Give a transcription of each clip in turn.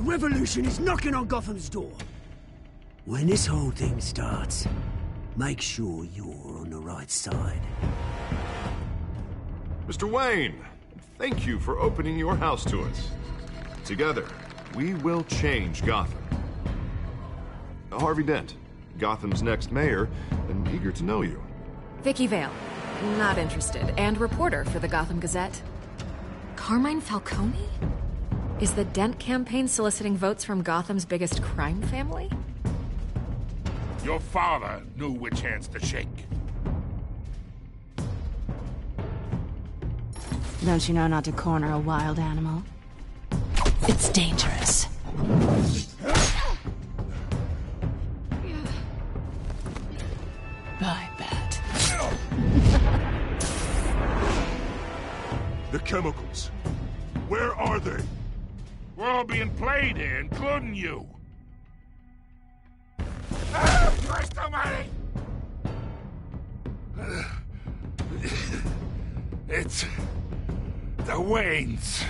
revolution is knocking on Gotham's door. When this whole thing starts, make sure you're on the right side. Mr. Wayne, thank you for opening your house to us. Together, we will change Gotham. Harvey Dent, Gotham's next mayor, and eager to know you. Vicky Vale, not interested, and reporter for the Gotham Gazette. Carmine Falcone? Is the Dent campaign soliciting votes from Gotham's biggest crime family? Your father knew which hands to shake. Don't you know not to corner a wild animal? It's dangerous. I bet. The chemicals. Where are they? We're all being played here, including you. Ah, Christ almighty! It's... the Waynes.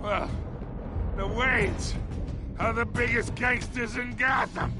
Well, the Waynes are the biggest gangsters in Gotham.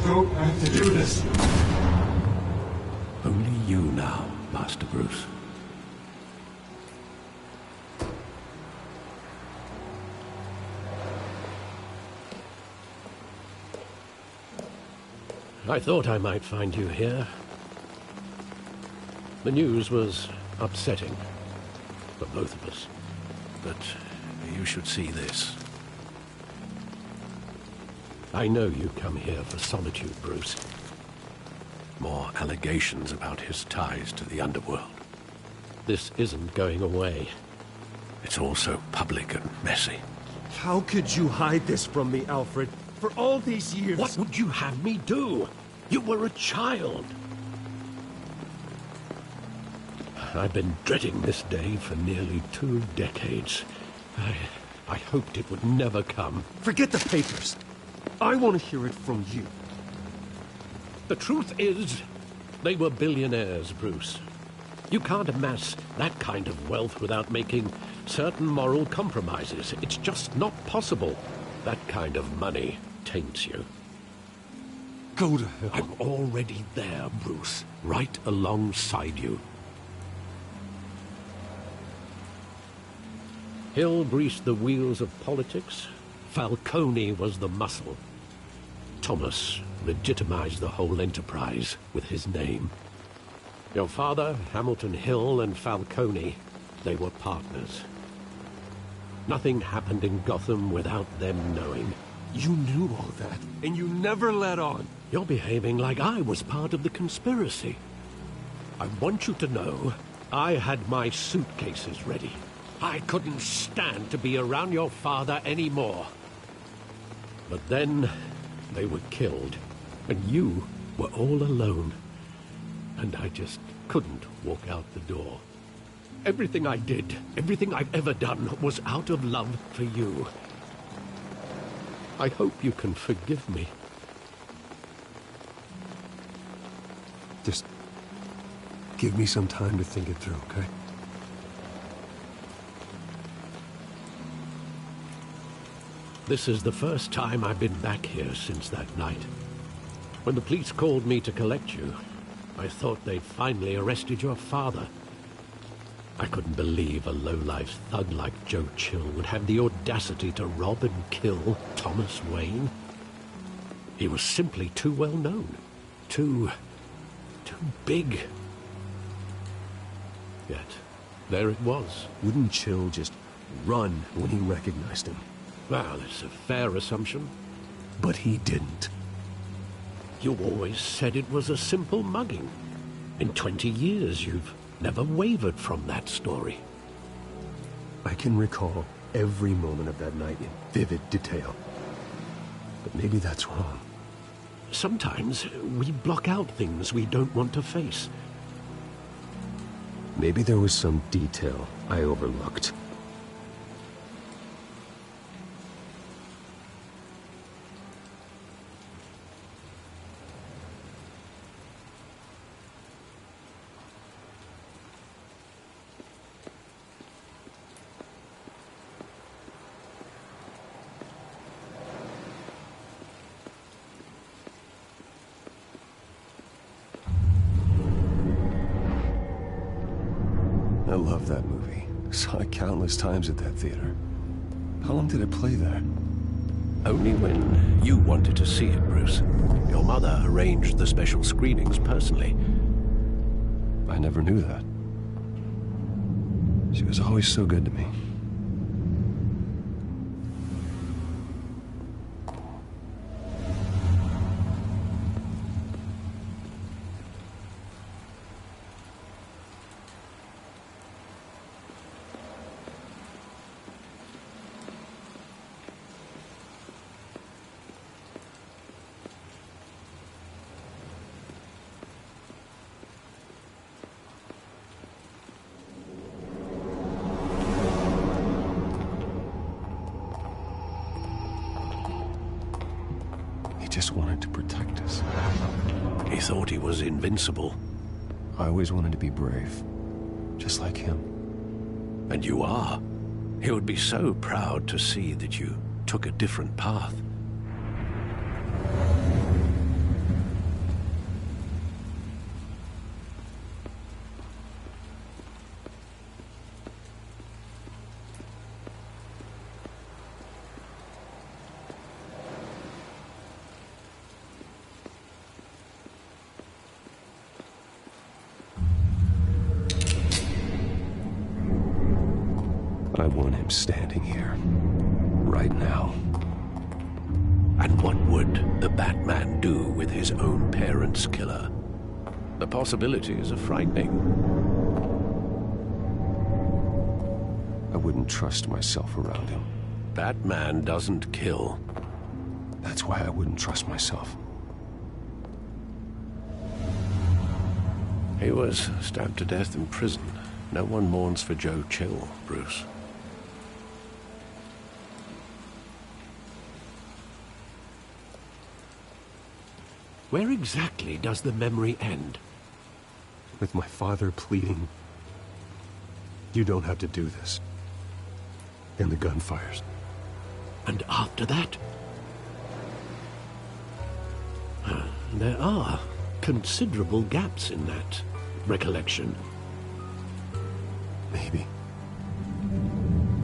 don't have to do this. Only you now, Master Bruce. I thought I might find you here. The news was upsetting for both of us. But you should see this. I know you come here for solitude, Bruce. More allegations about his ties to the underworld. This isn't going away. It's all so public and messy. How could you hide this from me, Alfred? For all these years... What would you have me do? You were a child. I've been dreading this day for nearly 2 decades. I hoped it would never come. Forget the papers. I want to hear it from you. The truth is, they were billionaires, Bruce. You can't amass that kind of wealth without making certain moral compromises. It's just not possible. That kind of money taints you. Go to hell. I'm already there, Bruce. Right alongside you. Hill greased the wheels of politics. Falcone was the muscle. Thomas legitimized the whole enterprise with his name. Your father, Hamilton Hill, and Falcone, they were partners. Nothing happened in Gotham without them knowing. You knew all that, and you never let on. You're behaving like I was part of the conspiracy. I want you to know I had my suitcases ready. I couldn't stand to be around your father anymore. But then they were killed, and you were all alone. And I just couldn't walk out the door. Everything I did, everything I've ever done, was out of love for you. I hope you can forgive me. Just give me some time to think it through, okay? This is the first time I've been back here since that night. When the police called me to collect you, I thought they'd finally arrested your father. I couldn't believe a low-life thug like Joe Chill would have the audacity to rob and kill Thomas Wayne. He was simply too well known. Too big. Yet, there it was. Wouldn't Chill just run when he recognized him? Well, it's a fair assumption. But he didn't. You always said it was a simple mugging. In 20 years, you've never wavered from that story. I can recall every moment of that night in vivid detail. But maybe that's wrong. Sometimes we block out things we don't want to face. Maybe there was some detail I overlooked. I love that movie. Saw it countless times at that theater. How long did it play there? Only when you wanted to see it, Bruce. Your mother arranged the special screenings personally. I never knew that. She was always so good to me. He just wanted to protect us. He thought he was invincible. I always wanted to be brave, just like him. And you are. He would be so proud to see that you took a different path. I want him standing here, right now. And what would the Batman do with his own parents' killer? The possibilities are frightening. I wouldn't trust myself around him. Batman doesn't kill. That's why I wouldn't trust myself. He was stabbed to death in prison. No one mourns for Joe Chill, Bruce. Where exactly does the memory end? With my father pleading, "You don't have to do this." And the gunfires. And after that? There are considerable gaps in that recollection. Maybe.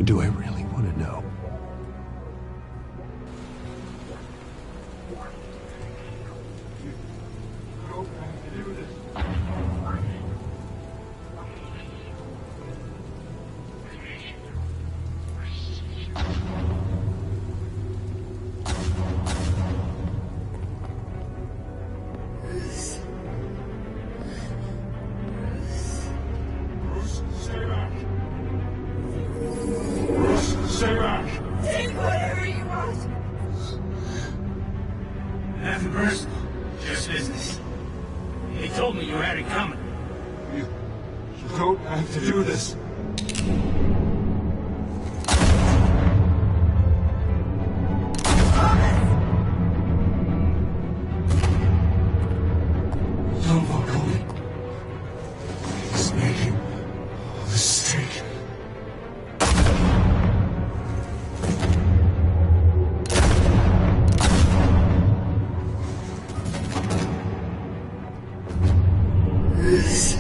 Do I really want to know? Stay back! Take whatever you want! Nothing personal, just business. He told me you had it coming. You don't have to do this. Don't walk away. He's making a mistake. Bruce.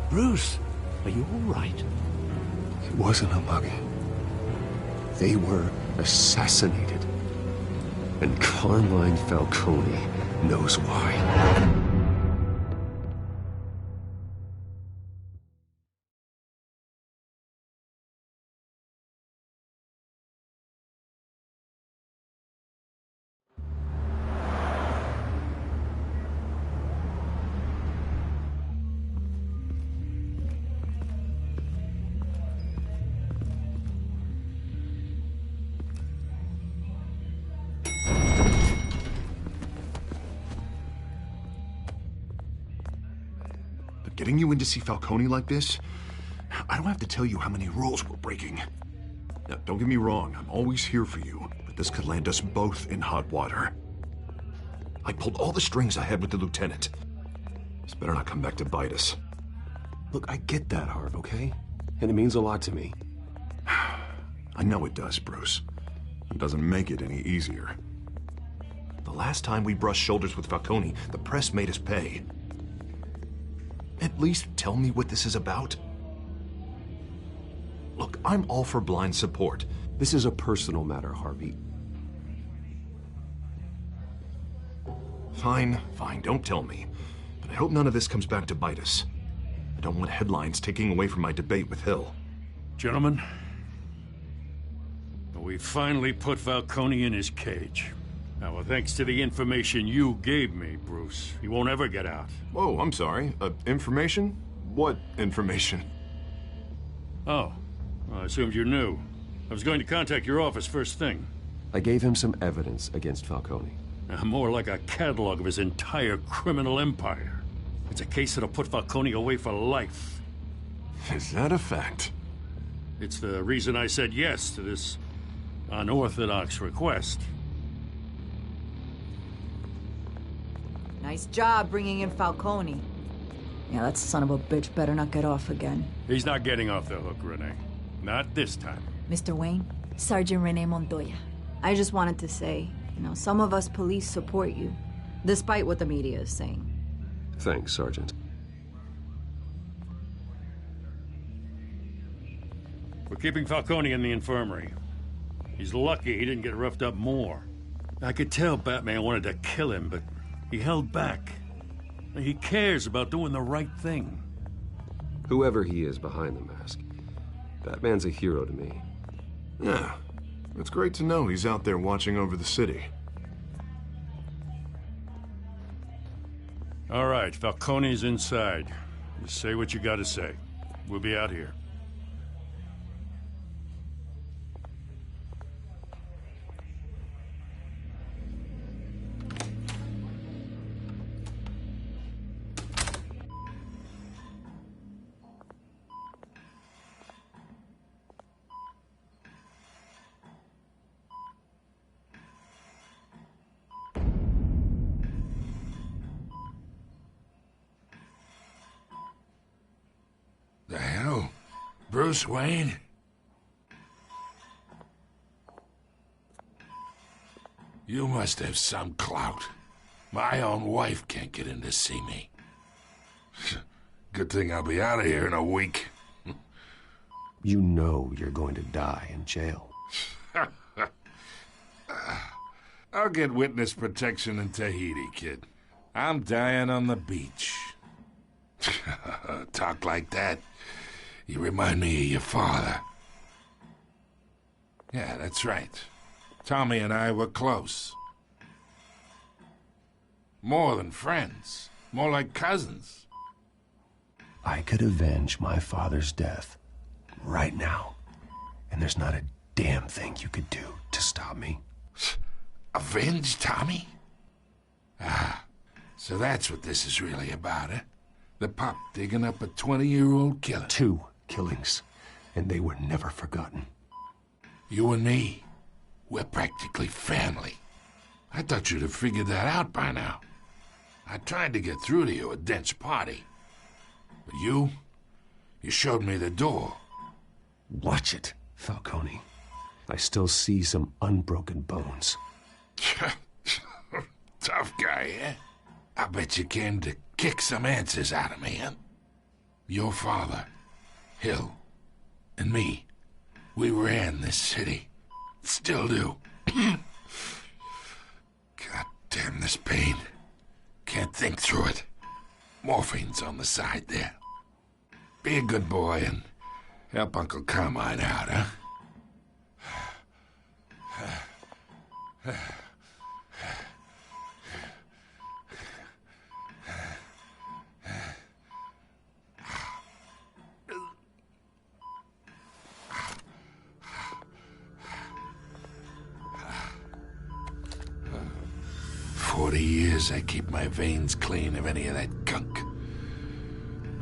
Bruce, are you all right? It wasn't a mugging. They were assassinated. And Carmine Falcone knows why. Getting you in to see Falcone like this? I don't have to tell you how many rules we're breaking. Now, don't get me wrong, I'm always here for you, but this could land us both in hot water. I pulled all the strings I had with the lieutenant. This better not come back to bite us. Look, I get that, Harv, okay? And it means a lot to me. I know it does, Bruce. It doesn't make it any easier. The last time we brushed shoulders with Falcone, the press made us pay. At least tell me what this is about. Look, I'm all for blind support. This is a personal matter, Harvey. Fine, don't tell me. But I hope none of this comes back to bite us. I don't want headlines taking away from my debate with Hill. Gentlemen, we finally put Falcone in his cage. Now, well, thanks to the information you gave me, Bruce, he won't ever get out. Whoa, I'm sorry. Information? What information? Oh, well, I assumed you knew. I was going to contact your office first thing. I gave him some evidence against Falcone. More like a catalog of his entire criminal empire. It's a case that'll put Falcone away for life. Is that a fact? It's the reason I said yes to this unorthodox request. Nice job bringing in Falcone. Yeah, that son of a bitch better not get off again. He's not getting off the hook, Renee. Not this time. Mr. Wayne, Sergeant Renee Montoya. I just wanted to say, some of us police support you, despite what the media is saying. Thanks, Sergeant. We're keeping Falcone in the infirmary. He's lucky he didn't get roughed up more. I could tell Batman wanted to kill him, but he held back. He cares about doing the right thing. Whoever he is behind the mask, Batman's a hero to me. Yeah, it's great to know he's out there watching over the city. All right, Falcone's inside. You say what you gotta say. We'll be out here. The hell? Bruce Wayne? You must have some clout. My own wife can't get in to see me. Good thing I'll be out of here in a week. You know you're going to die in jail. I'll get witness protection in Tahiti, kid. I'm dying on the beach. Talk like that. You remind me of your father. Yeah, that's right. Tommy and I were close. More than friends. More like cousins. I could avenge my father's death right now. And there's not a damn thing you could do to stop me. Avenge Tommy? Ah, so that's what this is really about, eh? The pup digging up a 20-year-old killer. 2 killings, and they were never forgotten. You and me, we're practically family. I thought you'd have figured that out by now. I tried to get through to you at Dent's party. But you showed me the door. Watch it, Falcone. I still see some unbroken bones. Tough guy, eh? I bet you came to kick some answers out of me, huh? Your father, Hill, and me, we ran this city. Still do. God damn this pain. Can't think through it. Morphine's on the side there. Be a good boy and help Uncle Carmine out, huh? 40 years I keep my veins clean of any of that gunk.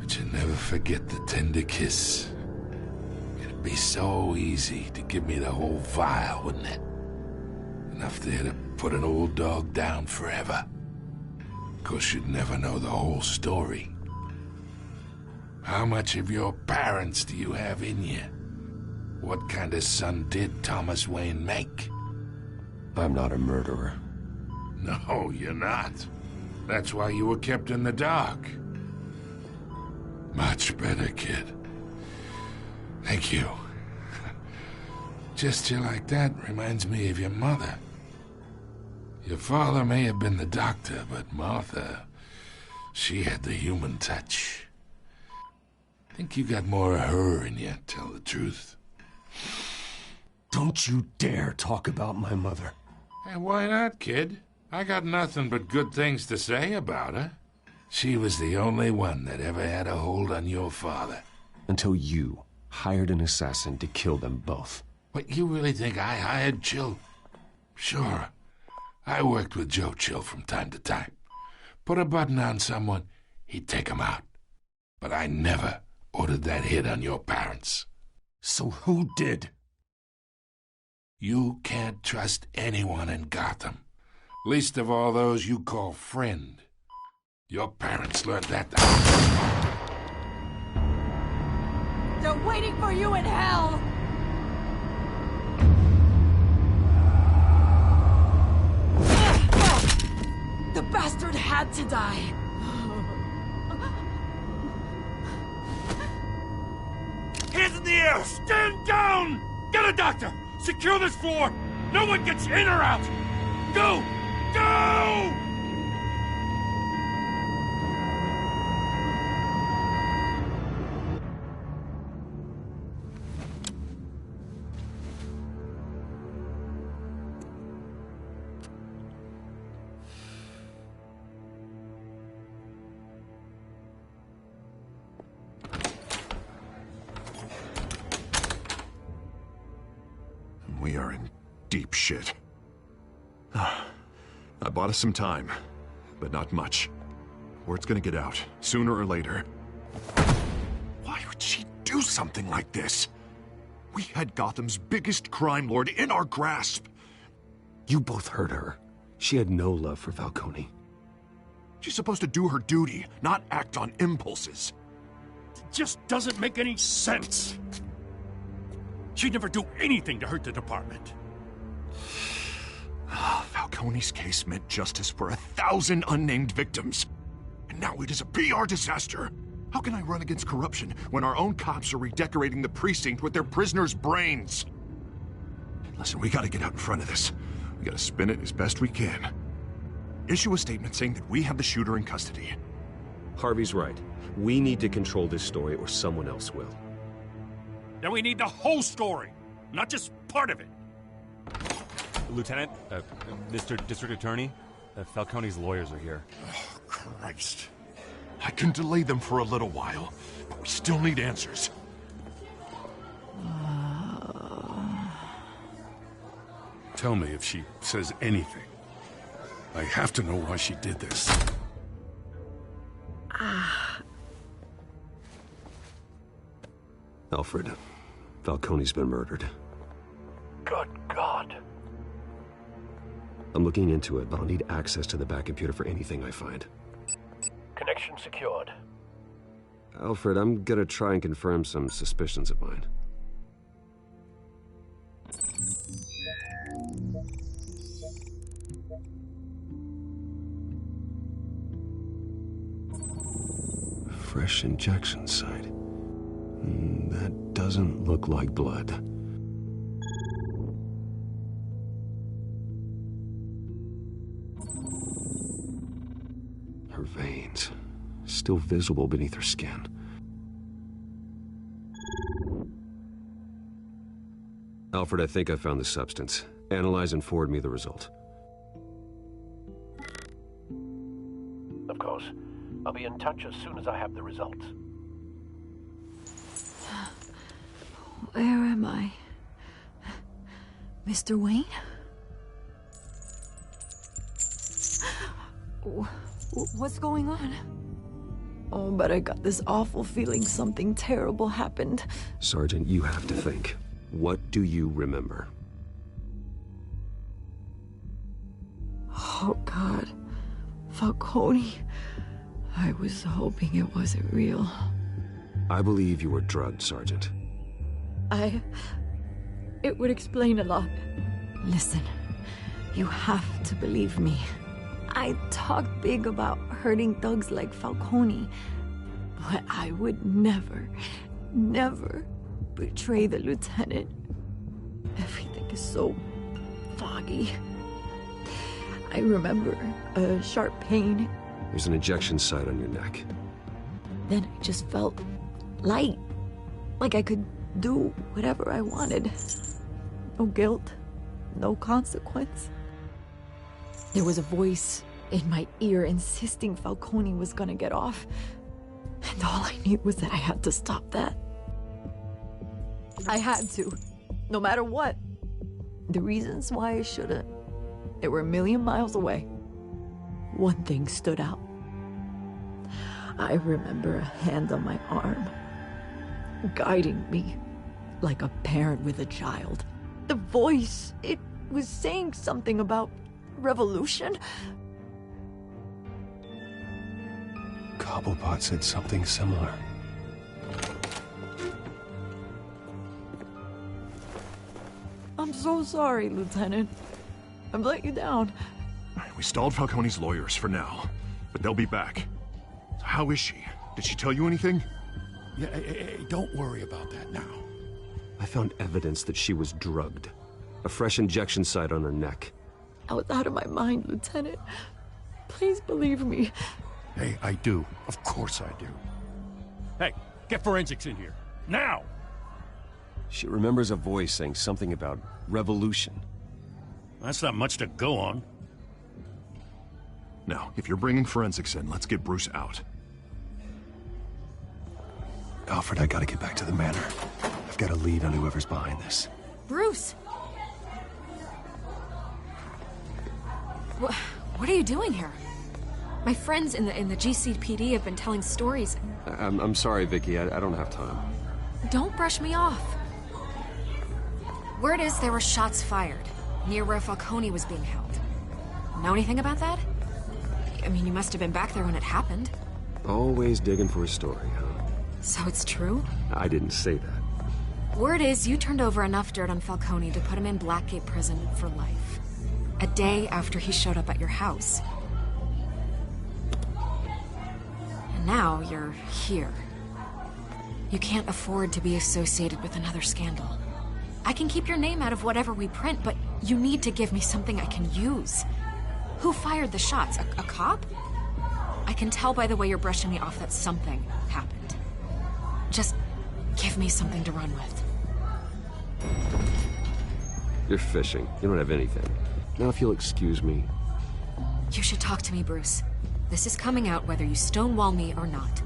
But you never forget the tender kiss. It'd be so easy to give me the whole vial, wouldn't it? Enough there to put an old dog down forever. Of course, you'd never know the whole story. How much of your parents do you have in you? What kind of son did Thomas Wayne make? I'm not a murderer. No, you're not. That's why you were kept in the dark. Much better, kid. Thank you. Gesture like that reminds me of your mother. Your father may have been the doctor, but Martha, she had the human touch. Think you got more of her in you, tell the truth. Don't you dare talk about my mother. Hey, why not, kid? I got nothing but good things to say about her. She was the only one that ever had a hold on your father. Until you hired an assassin to kill them both. What, you really think I hired Chill? Sure. I worked with Joe Chill from time to time. Put a button on someone, he'd take him out. But I never ordered that hit on your parents. So who did? You can't trust anyone in Gotham. Least of all those you call friend. Your parents learned that. They're waiting for you in hell! The bastard had to die. Hands in the air! Stand down! Get a doctor! Secure this floor! No one gets in or out! Go! Go! We are in deep shit. I bought us some time, but not much. Word's gonna get out, sooner or later. Why would she do something like this? We had Gotham's biggest crime lord in our grasp. You both hurt her. She had no love for Falcone. She's supposed to do her duty, not act on impulses. It just doesn't make any sense. She'd never do anything to hurt the department. Falcone's case meant justice for 1,000 unnamed victims. And now it is a PR disaster. How can I run against corruption when our own cops are redecorating the precinct with their prisoners' brains? Listen, we gotta get out in front of this. We gotta spin it as best we can. Issue a statement saying that we have the shooter in custody. Harvey's right. We need to control this story or someone else will. Then we need the whole story, not just part of it. Lieutenant, Mr. District Attorney, Falcone's lawyers are here. Oh, Christ. I can delay them for a little while, but we still need answers. Tell me if she says anything. I have to know why she did this. Alfred, Falcone's been murdered. Good God. I'm looking into it, but I'll need access to the back computer for anything I find. Connection secured. Alfred, I'm gonna try and confirm some suspicions of mine. Fresh injection site. That doesn't look like blood. Her veins, still visible beneath her skin. Alfred, I think I found the substance. Analyze and forward me the result. Of course. I'll be in touch as soon as I have the results. Where am I? Mr. Wayne? What's going on? Oh, but I got this awful feeling something terrible happened. Sergeant, you have to think. What do you remember? Oh, God. Falcone. I was hoping it wasn't real. I believe you were drugged, Sergeant. It would explain a lot. Listen, you have to believe me. I talked big about hurting thugs like Falcone, but I would never betray the lieutenant. Everything is so foggy. I remember a sharp pain. There's an injection site on your neck. Then I just felt light, like I could do whatever I wanted. No guilt, no consequence. There was a voice in my ear insisting Falcone was gonna get off. And all I knew was that I had to stop that. I had to, no matter what. The reasons why I shouldn't, they were a million miles away. One thing stood out. I remember a hand on my arm, guiding me like a parent with a child. The voice, it was saying something about revolution. Cobblepot said something similar. I'm so sorry, Lieutenant. I've let you down. We stalled Falcone's lawyers for now, but they'll be back. So how is she? Did she tell you anything? Yeah, hey, don't worry about that now. I found evidence that she was drugged. A fresh injection site on her neck. I was out of my mind, Lieutenant. Please believe me. Hey, I do. Of course I do. Hey, get forensics in here. Now! She remembers a voice saying something about revolution. That's not much to go on. Now, if you're bringing forensics in, let's get Bruce out. Alfred, I gotta get back to the manor. I've got a lead on whoever's behind this. Bruce! What are you doing here? My friends in the GCPD have been telling stories. I'm sorry, Vicky. I don't have time. Don't brush me off. Word is there were shots fired near where Falcone was being held. Know anything about that? I mean, you must have been back there when it happened. Always digging for a story, huh? So it's true? I didn't say that. Word is you turned over enough dirt on Falcone to put him in Blackgate Prison for life. A day after he showed up at your house. And now you're here. You can't afford to be associated with another scandal. I can keep your name out of whatever we print, but you need to give me something I can use. Who fired the shots? A cop? I can tell by the way you're brushing me off that something happened. Just give me something to run with. You're fishing. You don't have anything. Now, if you'll excuse me. You should talk to me, Bruce. This is coming out whether you stonewall me or not.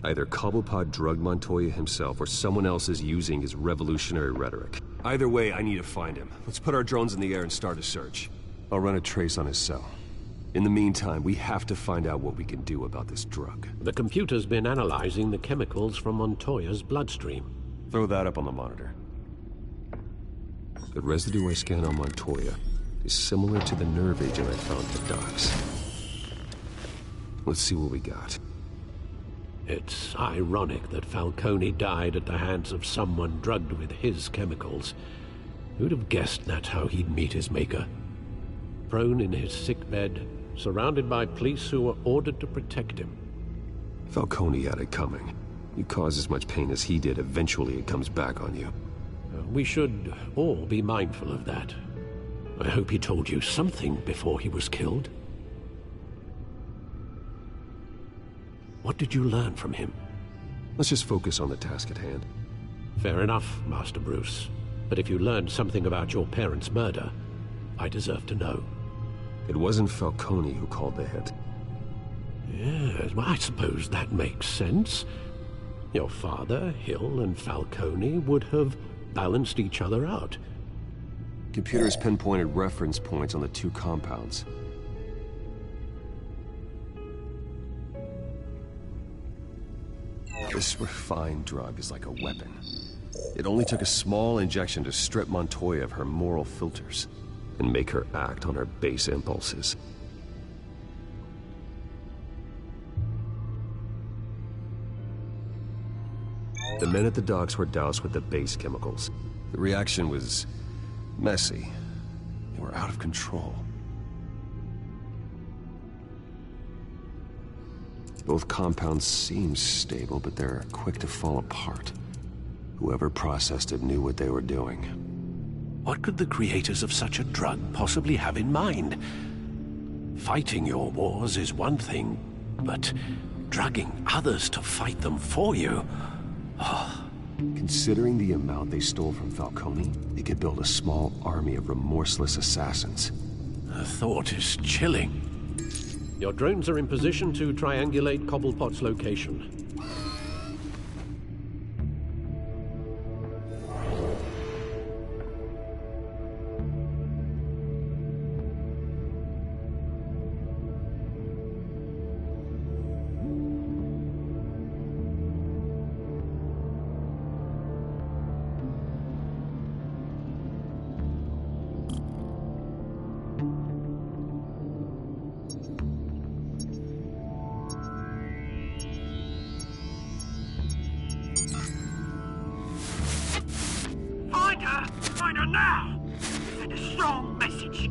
Either Cobblepot drugged Montoya himself or someone else is using his revolutionary rhetoric. Either way, I need to find him. Let's put our drones in the air and start a search. I'll run a trace on his cell. In the meantime, we have to find out what we can do about this drug. The computer's been analyzing the chemicals from Montoya's bloodstream. Throw that up on the monitor. The residue I scan on Montoya is similar to the nerve agent I found at the docks. Let's see what we got. It's ironic that Falcone died at the hands of someone drugged with his chemicals. Who'd have guessed that's how he'd meet his maker? Prone in his sickbed, surrounded by police who were ordered to protect him. Falcone had it coming. You cause as much pain as he did, eventually it comes back on you. We should all be mindful of that. I hope he told you something before he was killed. What did you learn from him? Let's just focus on the task at hand. Fair enough, Master Bruce. But if you learned something about your parents' murder, I deserve to know. It wasn't Falcone who called the hit. Yes, well, I suppose that makes sense. Your father, Hill, and Falcone would have balanced each other out. Computer's pinpointed reference points on the two compounds. This refined drug is like a weapon. It only took a small injection to strip Montoya of her moral filters and make her act on her base impulses. The men at the docks were doused with the base chemicals. The reaction was messy. They were out of control. Both compounds seem stable, but they're quick to fall apart. Whoever processed it knew what they were doing. What could the creators of such a drug possibly have in mind? Fighting your wars is one thing, but drugging others to fight them for you? Oh. Considering the amount they stole from Falcone, they could build a small army of remorseless assassins. The thought is chilling. Your drones are in position to triangulate Cobblepot's location. Find her now! Send a strong message.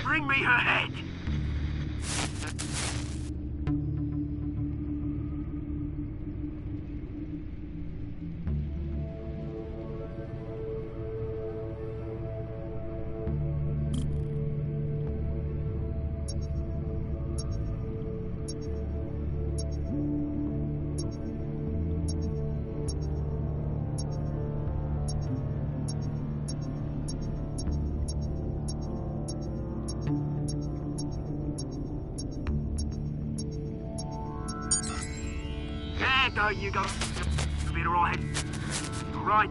Bring me her head! There you go. You'll be alright. Alright.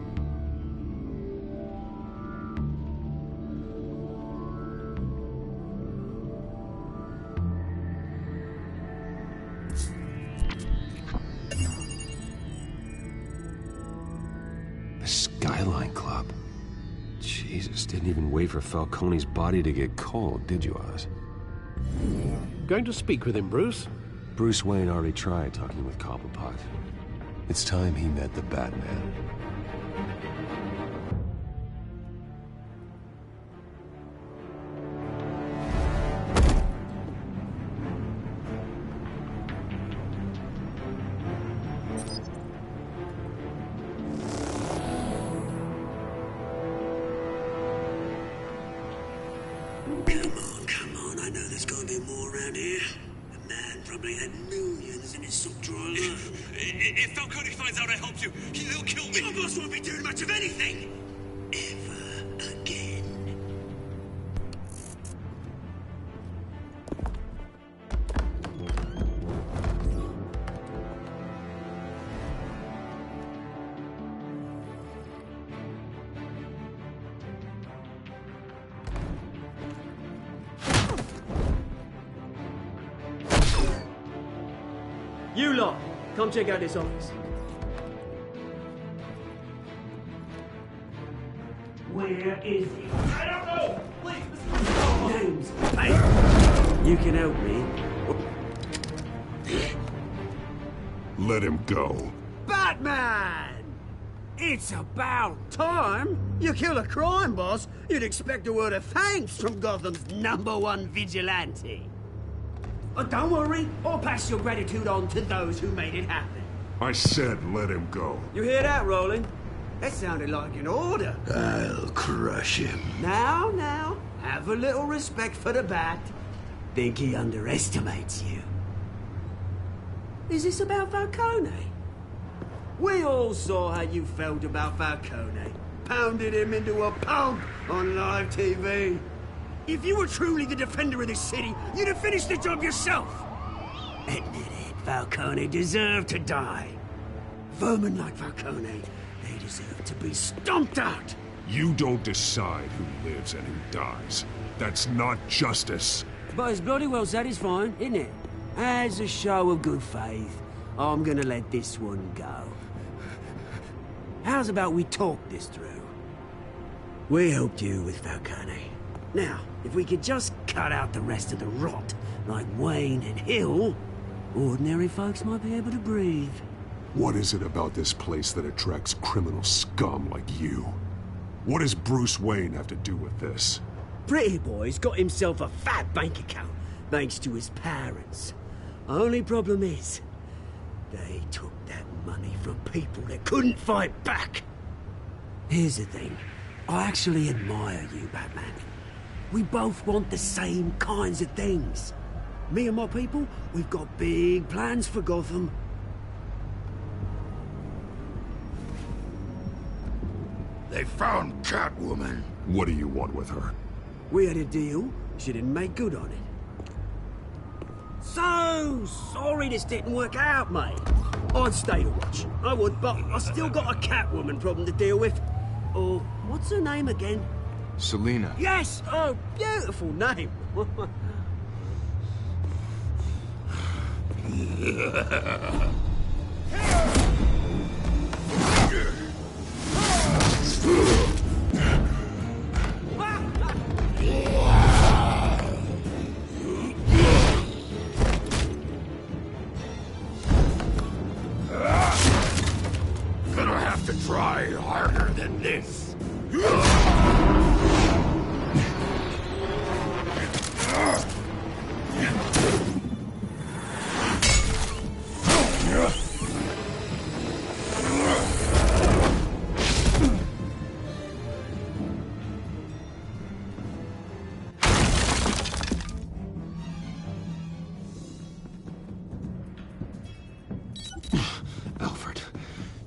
Jesus, didn't even wait for Falcone's body to get cold, did you, Oz? Going to speak with him, Bruce? Bruce Wayne already tried talking with Cobblepot. It's time he met the Batman. Come on, I know there's gotta be more around here. The man probably had millions in his sock drawer alone. If Falcone finds out I helped you, he'll kill me. Your boss won't be doing much of anything. Ever again. You lot, come check out this office. Where is he? I don't know! Please, James, hey, you can help me. Let him go. Batman! It's about time. You kill a crime boss, you'd expect a word of thanks from Gotham's #1 vigilante. But don't worry, I'll pass your gratitude on to those who made it happen. I said let him go. You hear that, Roland? That sounded like an order. I'll crush him. Now, have a little respect for the Bat. Think he underestimates you. Is this about Falcone? We all saw how you felt about Falcone. Pounded him into a pulp on live TV. If you were truly the defender of this city, you'd have finished the job yourself. Admit it, Falcone deserved to die. Vermin like Falcone, they deserve to be stomped out. You don't decide who lives and who dies. That's not justice. But it's bloody well satisfying, isn't it? As a show of good faith, I'm gonna let this one go. How's about we talk this through? We helped you with Falcone. Now, if we could just cut out the rest of the rot, like Wayne and Hill, ordinary folks might be able to breathe. What is it about this place that attracts criminal scum like you? What does Bruce Wayne have to do with this? Pretty Boy's got himself a fat bank account, thanks to his parents. Only problem is, they took that money from people that couldn't fight back. Here's the thing. I actually admire you, Batman. We both want the same kinds of things. Me and my people, we've got big plans for Gotham. They found Catwoman. What do you want with her? We had a deal. She didn't make good on it. So sorry this didn't work out, mate. I'd stay to watch. I would, but I still got a Catwoman problem to deal with. Oh, what's her name again? Selina. Yes! Oh, beautiful name. Gonna have to try harder than this. Alfred,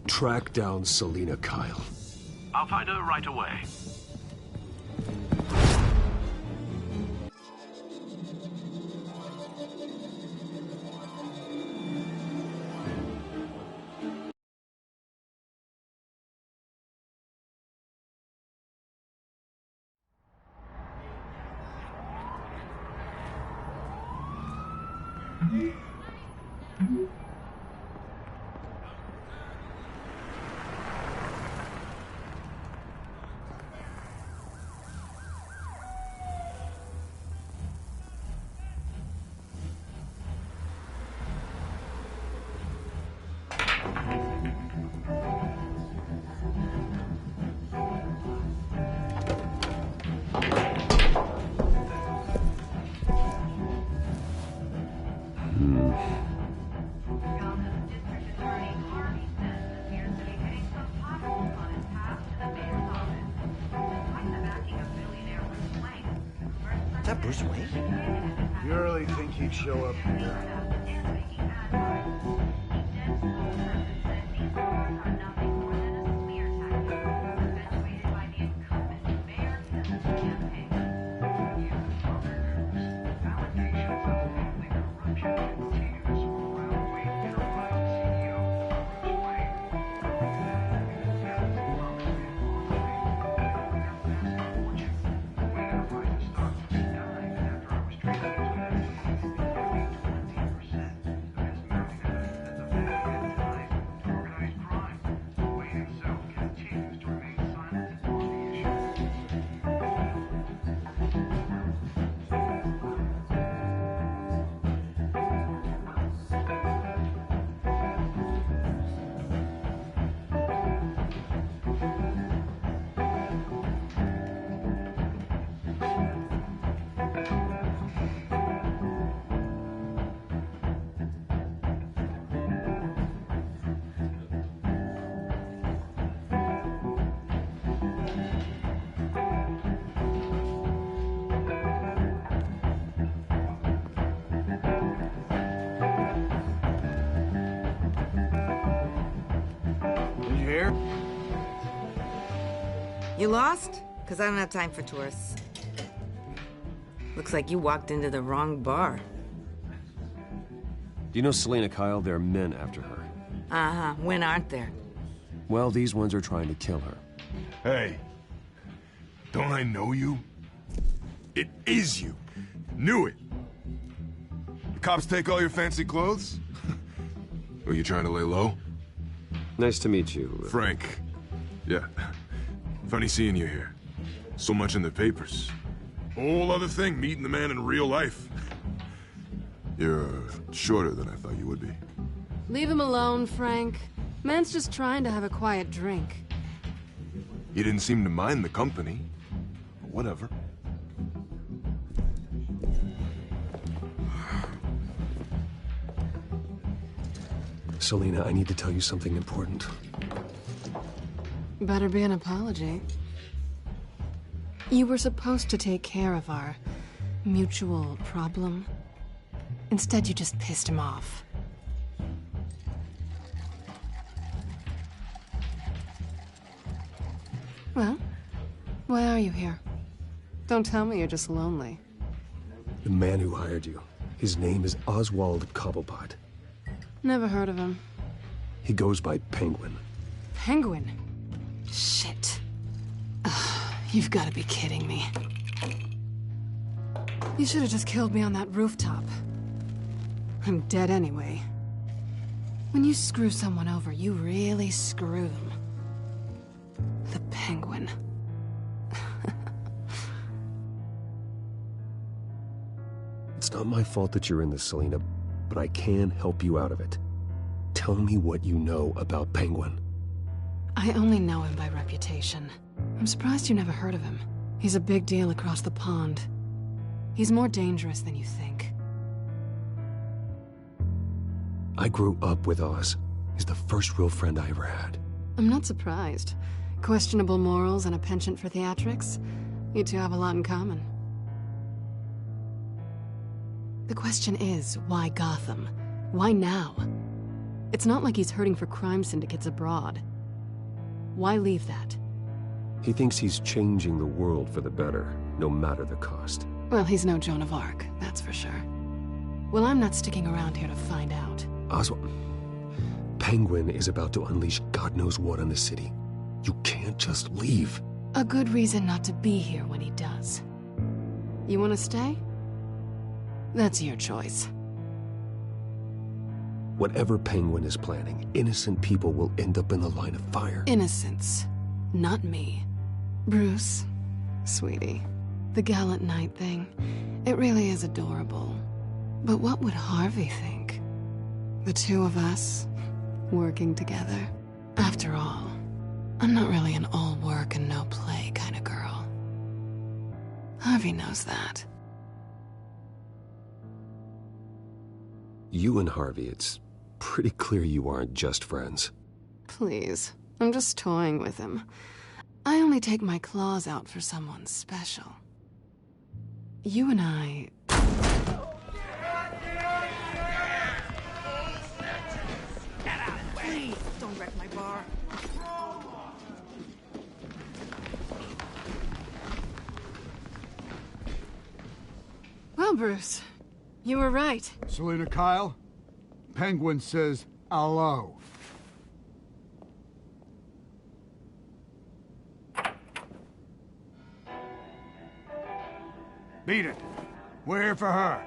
track down Selina Kyle. I'll find her right away. Is that Bruce Wayne? You really think he'd show up here? You lost? Because I don't have time for tourists. Looks like you walked into the wrong bar. Do you know Selena Kyle? There are men after her. Uh-huh. When aren't there? Well, these ones are trying to kill her. Hey. Don't I know you? It is you. Knew it. The cops take all your fancy clothes? Are you trying to lay low? Nice to meet you. Frank. Yeah. Funny seeing you here. So much in the papers. Whole other thing, meeting the man in real life. You're shorter than I thought you would be. Leave him alone, Frank. Man's just trying to have a quiet drink. You didn't seem to mind the company. But whatever. Selena, I need to tell you something important. Better be an apology. You were supposed to take care of our mutual problem. Instead, you just pissed him off. Well, why are you here? Don't tell me you're just lonely. The man who hired you. His name is Oswald Cobblepot. Never heard of him. He goes by Penguin. Penguin? Shit. Ugh, you've got to be kidding me. You should have just killed me on that rooftop. I'm dead anyway. When you screw someone over, you really screw them. The Penguin. It's not my fault that you're in this, Selena, but I can help you out of it. Tell me what you know about Penguin. I only know him by reputation. I'm surprised you never heard of him. He's a big deal across the pond. He's more dangerous than you think. I grew up with Oz. He's the first real friend I ever had. I'm not surprised. Questionable morals and a penchant for theatrics. You two have a lot in common. The question is, why Gotham? Why now? It's not like he's hurting for crime syndicates abroad. Why leave that? He thinks he's changing the world for the better, no matter the cost. Well, he's no Joan of Arc, that's for sure. Well, I'm not sticking around here to find out. Oswald, Penguin is about to unleash God knows what on the city. You can't just leave. A good reason not to be here when he does. You want to stay? That's your choice. Whatever Penguin is planning, innocent people will end up in the line of fire. Innocence. Not me. Bruce, sweetie, the gallant knight thing, it really is adorable. But what would Harvey think? The two of us, working together. After all, I'm not really an all work and no play kind of girl. Harvey knows that. You and Harvey, it's pretty clear you aren't just friends. Please, I'm just toying with him. I only take my claws out for someone special. You and I... Please, don't wreck my bar. Well, Bruce, you were right. Selina Kyle, Penguin says hello. Beat it. We're here for her.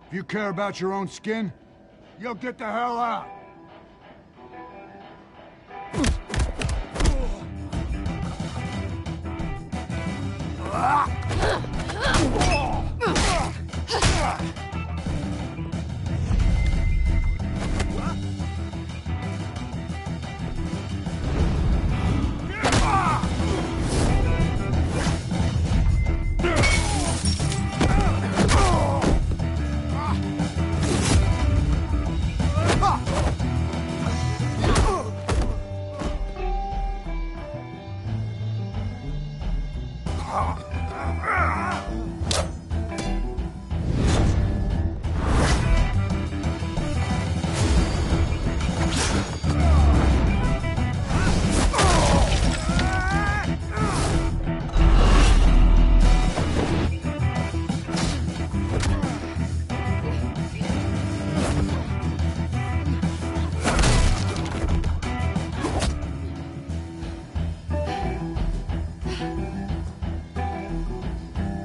If you care about your own skin, you'll get the hell out.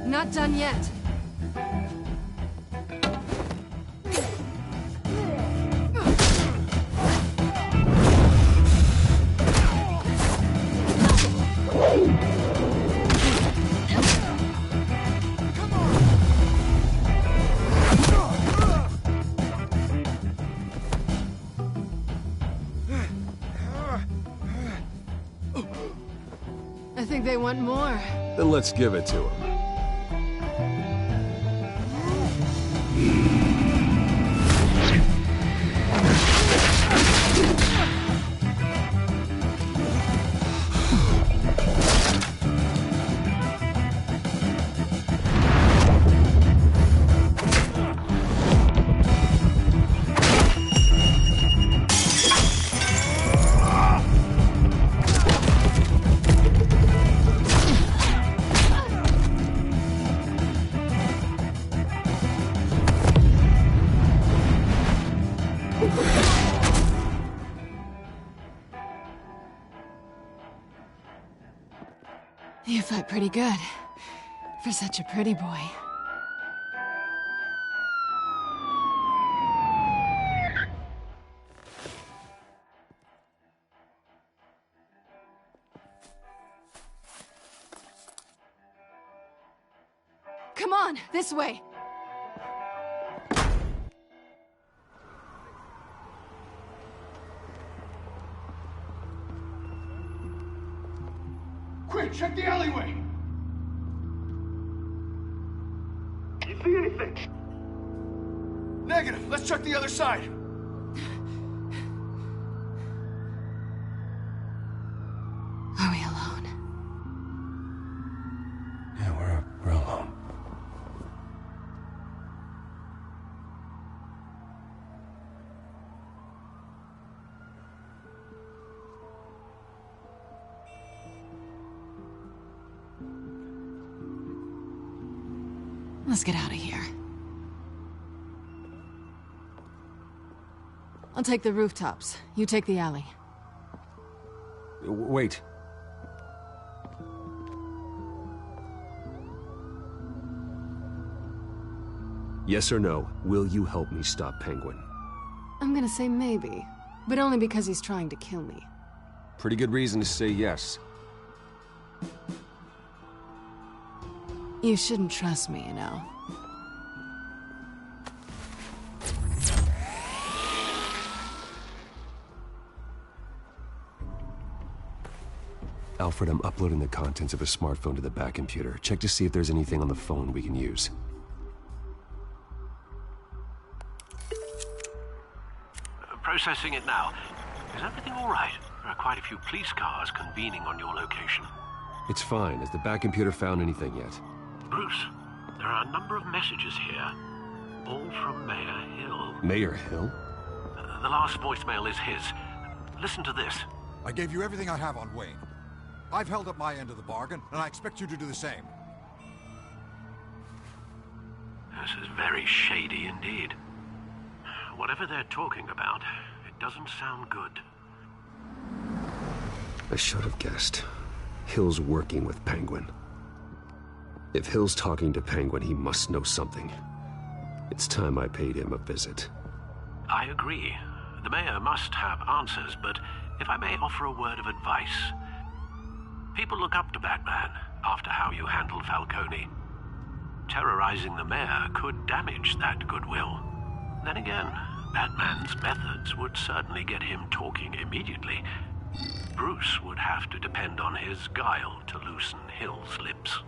Not done yet. I think they want more. Then let's give it to them. You fight pretty good. For such a pretty boy. Come on, this way. Quick, check the alleyway! You see anything? Negative. Let's check the other side. Are we alone? Yeah, we're alone. Let's get out of here. I'll take the rooftops. You take the alley. Wait. Yes or no, will you help me stop Penguin? I'm gonna say maybe, but only because he's trying to kill me. Pretty good reason to say yes. You shouldn't trust me, you know. Alfred, I'm uploading the contents of a smartphone to the back computer. Check to see if there's anything on the phone we can use. Processing it now. Is everything all right? There are quite a few police cars convening on your location. It's fine. Has the back computer found anything yet? Bruce, there are a number of messages here. All from Mayor Hill. Mayor Hill? The last voicemail is his. Listen to this. I gave you everything I have on Wayne. I've held up my end of the bargain, and I expect you to do the same. This is very shady indeed. Whatever they're talking about, it doesn't sound good. I should have guessed. Hill's working with Penguin. If Hill's talking to Penguin, he must know something. It's time I paid him a visit. I agree. The mayor must have answers, but if I may offer a word of advice. People look up to Batman after how you handled Falcone. Terrorizing the mayor could damage that goodwill. Then again, Batman's methods would certainly get him talking immediately. Bruce would have to depend on his guile to loosen Hill's lips.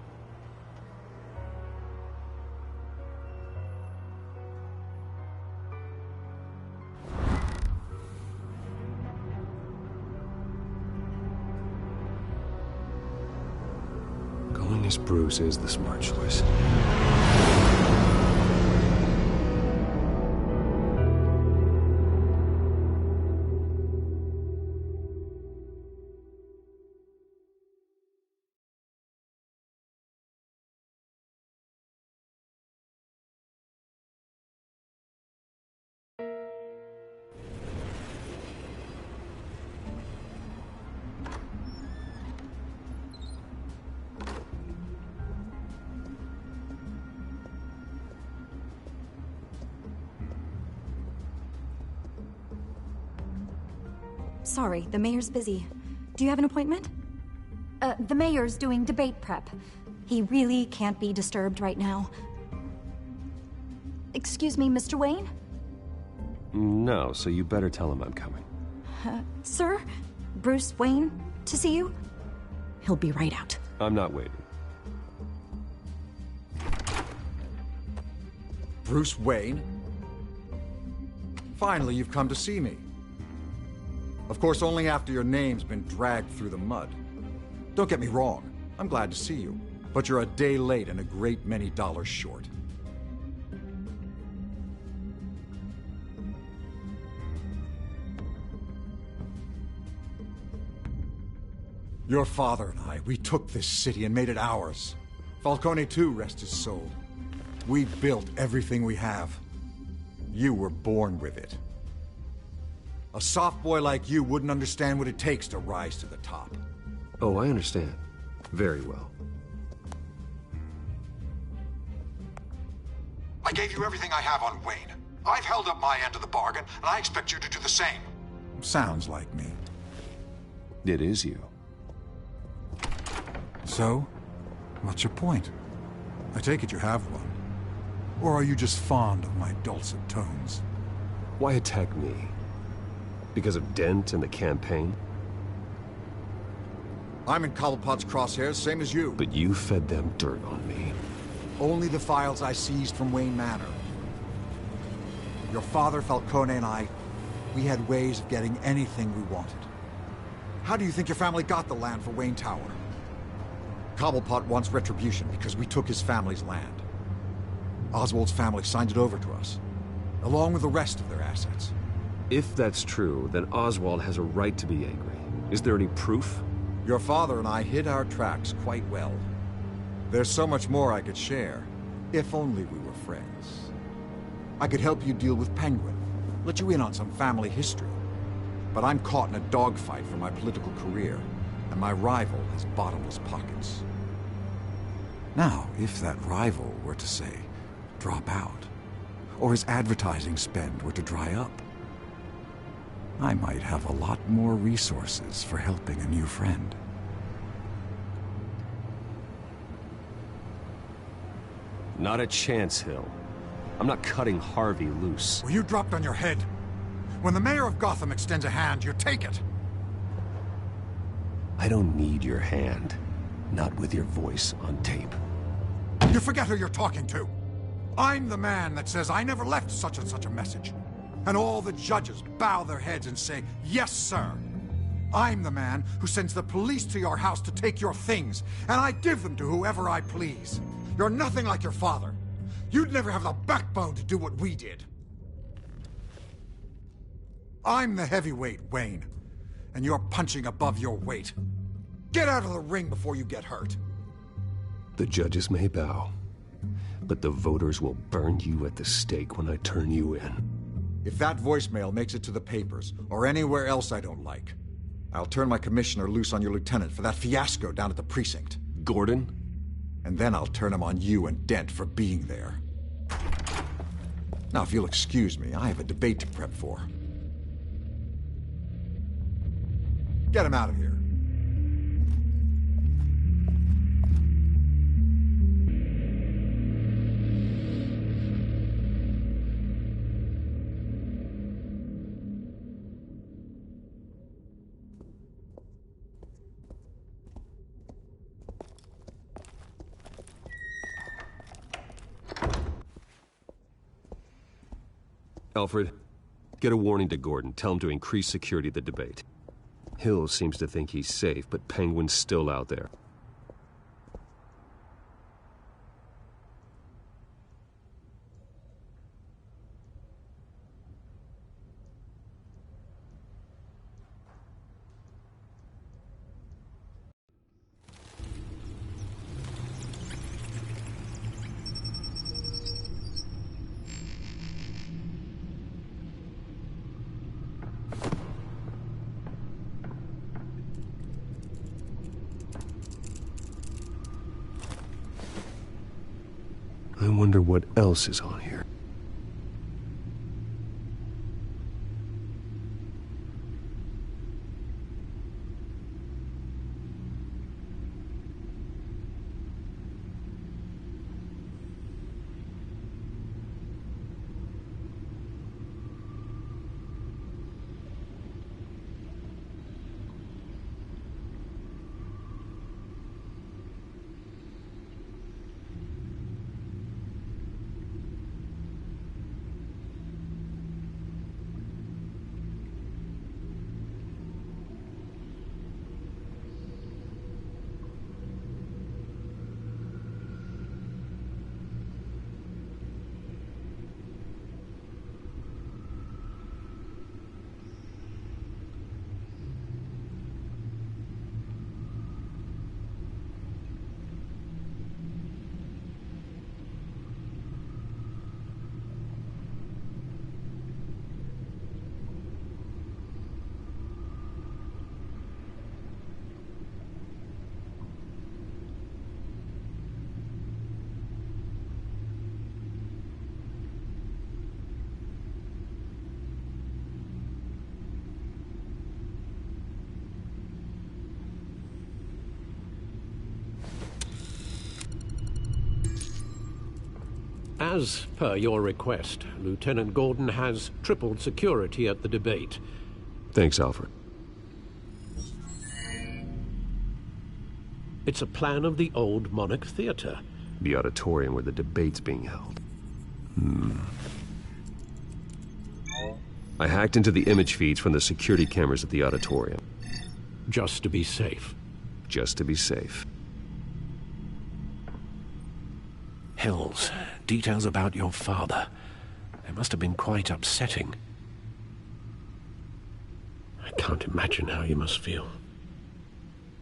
Going as Bruce is the smart choice. Sorry, the mayor's busy. Do you have an appointment? The mayor's doing debate prep. He really can't be disturbed right now. Excuse me, Mr. Wayne? No, so you better tell him I'm coming. Sir? Bruce Wayne to see you? He'll be right out. I'm not waiting. Bruce Wayne? Finally, you've come to see me. Of course, only after your name's been dragged through the mud. Don't get me wrong, I'm glad to see you. But you're a day late and a great many dollars short. Your father and I, we took this city and made it ours. Falcone too, rest his soul. We built everything we have. You were born with it. A soft boy like you wouldn't understand what it takes to rise to the top. Oh, I understand. Very well. I gave you everything I have on Wayne. I've held up my end of the bargain, and I expect you to do the same. Sounds like me. It is you. So, what's your point? I take it you have one. Or are you just fond of my dulcet tones? Why attack me? Because of Dent and the campaign? I'm in Cobblepot's crosshairs, same as you. But you fed them dirt on me. Only the files I seized from Wayne Manor. Your father, Falcone, and I, we had ways of getting anything we wanted. How do you think your family got the land for Wayne Tower? Cobblepot wants retribution because we took his family's land. Oswald's family signed it over to us, along with the rest of their assets. If that's true, then Oswald has a right to be angry. Is there any proof? Your father and I hid our tracks quite well. There's so much more I could share, if only we were friends. I could help you deal with Penguin, let you in on some family history. But I'm caught in a dogfight for my political career, and my rival has bottomless pockets. Now, if that rival were to say, drop out, or his advertising spend were to dry up, I might have a lot more resources for helping a new friend. Not a chance, Hill. I'm not cutting Harvey loose. Well, you dropped on your head. When the mayor of Gotham extends a hand, you take it. I don't need your hand. Not with your voice on tape. You forget who you're talking to. I'm the man that says I never left such and such a message. And all the judges bow their heads and say, yes, sir. I'm the man who sends the police to your house to take your things, and I give them to whoever I please. You're nothing like your father. You'd never have the backbone to do what we did. I'm the heavyweight, Wayne, and you're punching above your weight. Get out of the ring before you get hurt. The judges may bow, but the voters will burn you at the stake when I turn you in. If that voicemail makes it to the papers, or anywhere else I don't like, I'll turn my commissioner loose on your lieutenant for that fiasco down at the precinct. Gordon? And then I'll turn him on you and Dent for being there. Now, if you'll excuse me, I have a debate to prep for. Get him out of here. Alfred, get a warning to Gordon. Tell him to increase security at the debate. Hill seems to think he's safe, but Penguin's still out there. I wonder what else is on here. As per your request, Lieutenant Gordon has tripled security at the debate. Thanks, Alfred. It's a plan of the old Monarch Theater. The auditorium where the debate's being held. I hacked into the image feeds from the security cameras at the auditorium. Just to be safe. Just to be safe. Hills, details about your father. They must have been quite upsetting. I can't imagine how you must feel.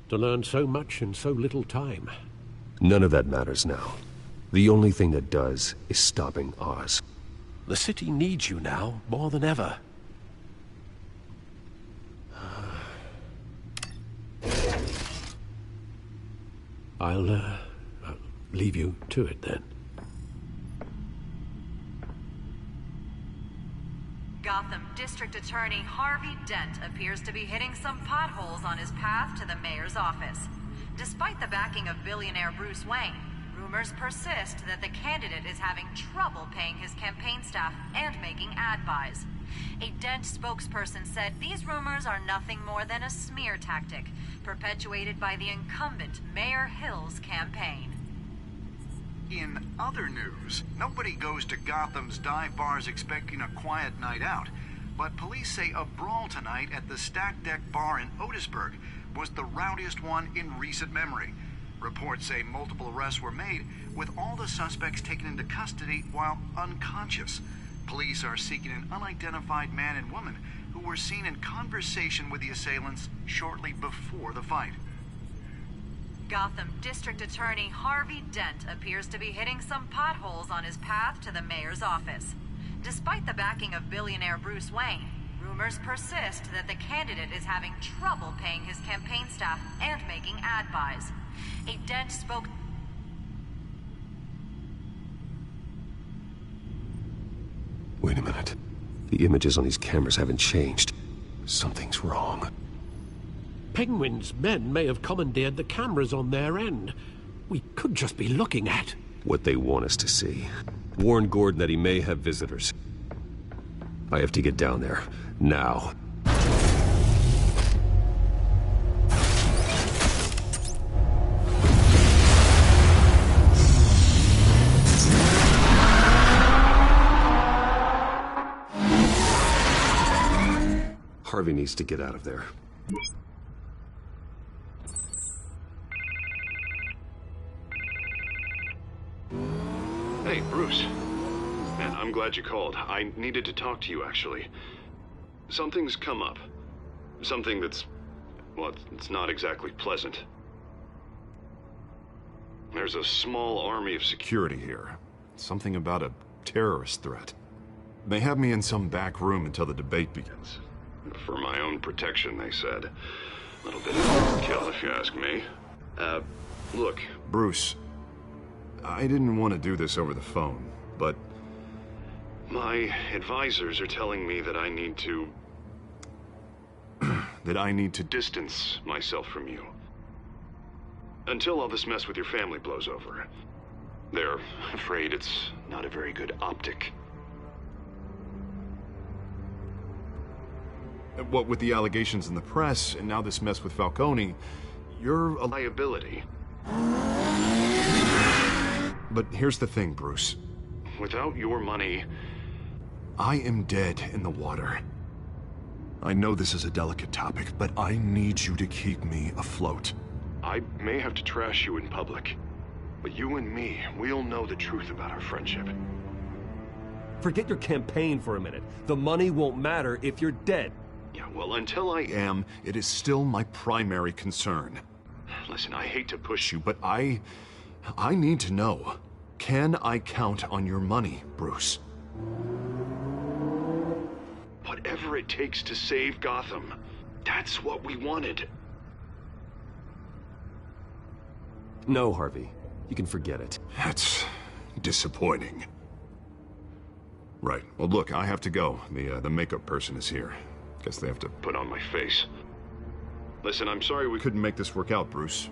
To learn so much in so little time. None of that matters now. The only thing that does is stopping Oz. The city needs you now, more than ever. I'll leave you to it then. Gotham District Attorney Harvey Dent appears to be hitting some potholes on his path to the mayor's office. Despite the backing of billionaire Bruce Wayne, rumors persist that the candidate is having trouble paying his campaign staff and making ad buys. A Dent spokesperson said these rumors are nothing more than a smear tactic, perpetuated by the incumbent Mayor Hill's campaign. In other news, nobody goes to Gotham's dive bars expecting a quiet night out, but police say a brawl tonight at the Stack Deck Bar in Otisburg was the rowdiest one in recent memory. Reports say multiple arrests were made, with all the suspects taken into custody while unconscious. Police are seeking an unidentified man and woman who were seen in conversation with the assailants shortly before the fight. Gotham District Attorney Harvey Dent appears to be hitting some potholes on his path to the mayor's office. Despite the backing of billionaire Bruce Wayne, rumors persist that the candidate is having trouble paying his campaign staff and making ad buys. A Dent spoke... Wait a minute. The images on these cameras haven't changed. Something's wrong. Penguin's men may have commandeered the cameras on their end. We could just be looking at what they want us to see. Warn Gordon that he may have visitors. I have to get down there. Now. Harvey needs to get out of there. Hey, Bruce. Man, I'm glad you called. I needed to talk to you, actually. Something's come up. Something that's... well, it's not exactly pleasant. There's a small army of security here. Something about a terrorist threat. They have me in some back room until the debate begins. For my own protection, they said. A little bit of overkill, if you ask me. Look, Bruce, I didn't want to do this over the phone, but my advisors are telling me that I need to... that I need to distance myself from you. Until all this mess with your family blows over. They're afraid it's not a very good optic. What with the allegations in the press, and now this mess with Falcone, you're a liability. But here's the thing, Bruce. Without your money, I am dead in the water. I know this is a delicate topic, but I need you to keep me afloat. I may have to trash you in public, but you and me, we'll know the truth about our friendship. Forget your campaign for a minute. The money won't matter if you're dead. Yeah, well, until I am, it is still my primary concern. Listen, I hate to push you, but I need to know. Can I count on your money, Bruce? Whatever it takes to save Gotham. That's what we wanted. No, Harvey. You can forget it. That's disappointing. Right. Well, look, I have to go. The makeup person is here. Guess they have to put on my face. Listen, I'm sorry we couldn't make this work out, Bruce.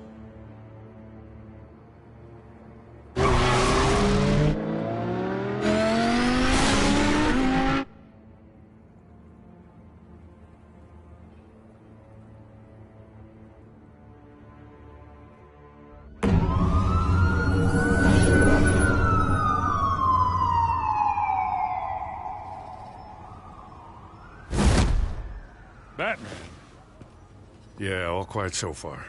Batman. Yeah, all quiet so far.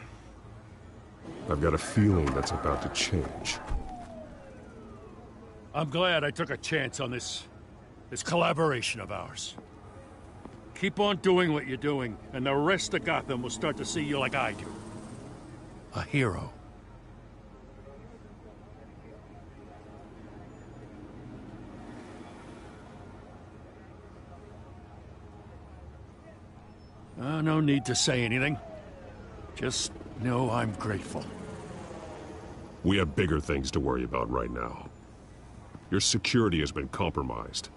I've got a feeling that's about to change. I'm glad I took a chance on this collaboration of ours. Keep on doing what you're doing, and the rest of Gotham will start to see you like I do. A hero. No need to say anything. Just know I'm grateful. We have bigger things to worry about right now. Your security has been compromised.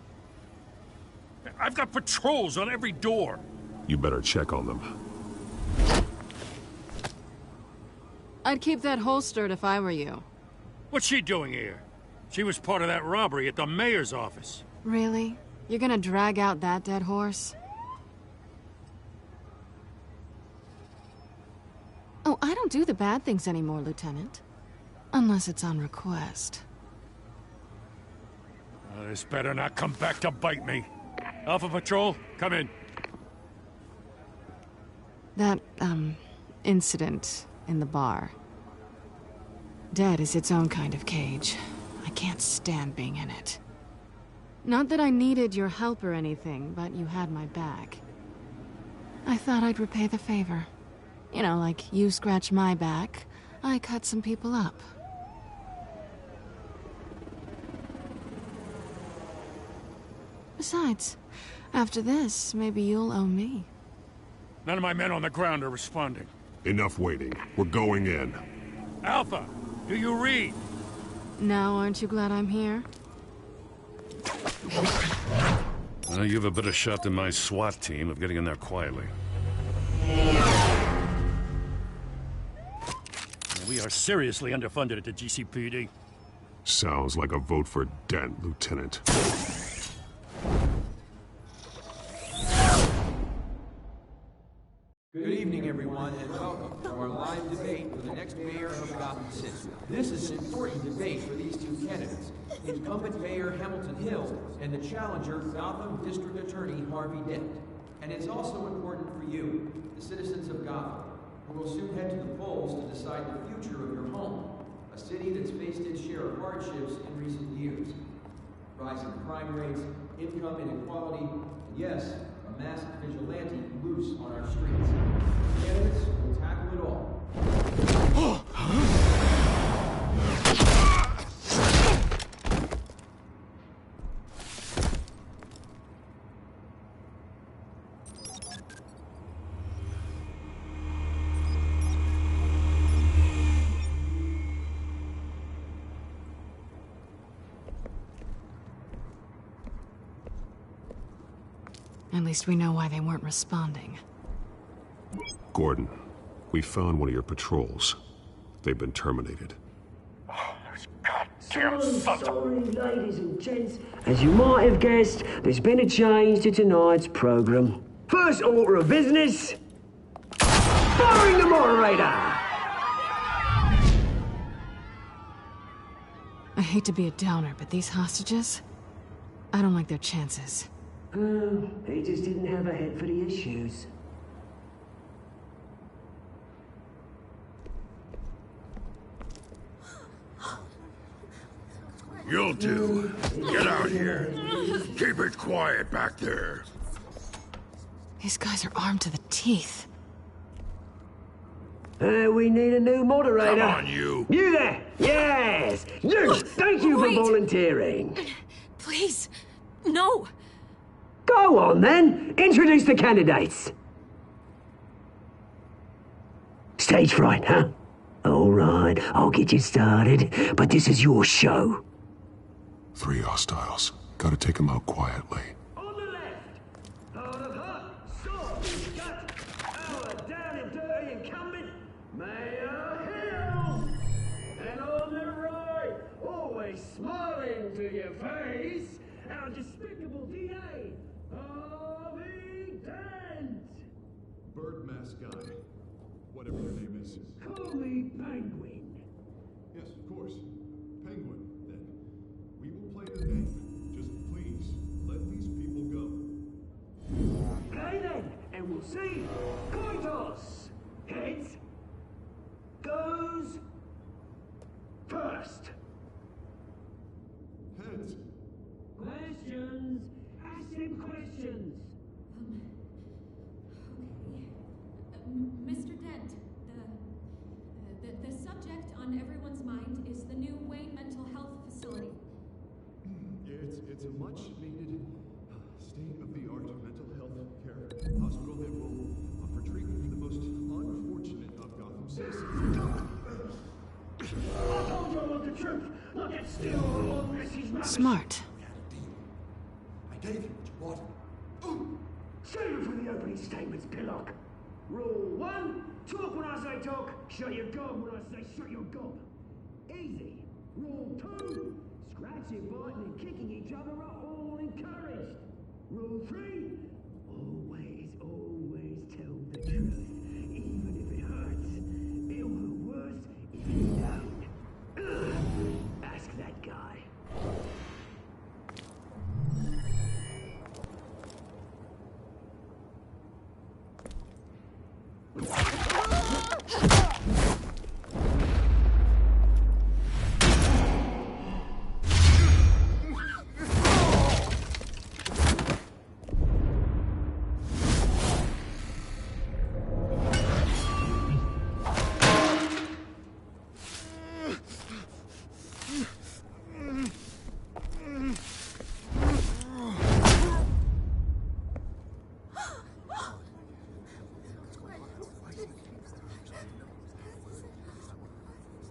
I've got patrols on every door. You better check on them. I'd keep that holstered if I were you. What's she doing here? She was part of that robbery at the mayor's office. Really? You're gonna drag out that dead horse? Oh, I don't do the bad things anymore, Lieutenant. Unless it's on request. This better not come back to bite me. Alpha Patrol, come in. That, incident in the bar. Dead is its own kind of cage. I can't stand being in it. Not that I needed your help or anything, but you had my back. I thought I'd repay the favor. You know, like you scratch my back, I cut some people up. Besides, after this, maybe you'll owe me. None of my men on the ground are responding. Enough waiting. We're going in. Alpha, do you read? Now, aren't you glad I'm here? Well, you have a better shot than my SWAT team of getting in there quietly. We are seriously underfunded at the GCPD. Sounds like a vote for Dent, Lieutenant. Good evening, everyone, and welcome to our live debate for the next mayor of Gotham City. This is an important debate for these two candidates, incumbent Mayor Hamilton Hill and the challenger, Gotham District Attorney Harvey Dent. And it's also important for you, the citizens of Gotham, who will soon head to the polls to decide the future of your home, a city that's faced its share of hardships in recent years. Rising crime rates, income inequality, and yes, a masked vigilante loose on our streets. Candidates will tackle it all. At least we know why they weren't responding. Gordon, we found one of your patrols. They've been terminated. So sorry, ladies and gents. As you might have guessed, there's been a change to tonight's program. First order of business, firing the moderator! I hate to be a downer, but these hostages? I don't like their chances. He just didn't have a head for the issues. You'll do. Get out here. Keep it quiet back there. These guys are armed to the teeth. We need a new moderator. Come on, you. You there! Yes! You! Thank you for volunteering. Please, no. Go on, then. Introduce the candidates. Stage fright, huh? All right, I'll get you started, but this is your show. 3 hostiles. Gotta take them out quietly. On the left, hard of hot, soft, gut, our down and dirty incumbent, Mayor Hill. And on the right, always smiling to your face, our despicable DA, Harvey Dent. Bird mask guy. Whatever your name is. Call me Penguin. Yes, of course. Penguin, then. We will play the game. Just please, let these people go. Okay then, and we'll see. Coin toss. Heads goes first. Heads. Questions. Ask him questions. Mr. Dent, the subject on everyone's mind is the new Wayne Mental Health Facility. It's a much-needed, state-of-the-art mental health care hospital that will offer treatment for the most unfortunate of Gotham citizens. I told you all the truth. Look at still all this is rubbish. Smart. I gave you what you wanted. Save it for the opening statements, Pillock. Rule 1, talk when I say talk, shut your gob when I say shut your gob. Easy. Rule 2, scratching, biting and kicking each other are all encouraged. Rule 3. Always, always tell the truth. Even if it hurts. It'll hurt worse if you don't. Ask that guy.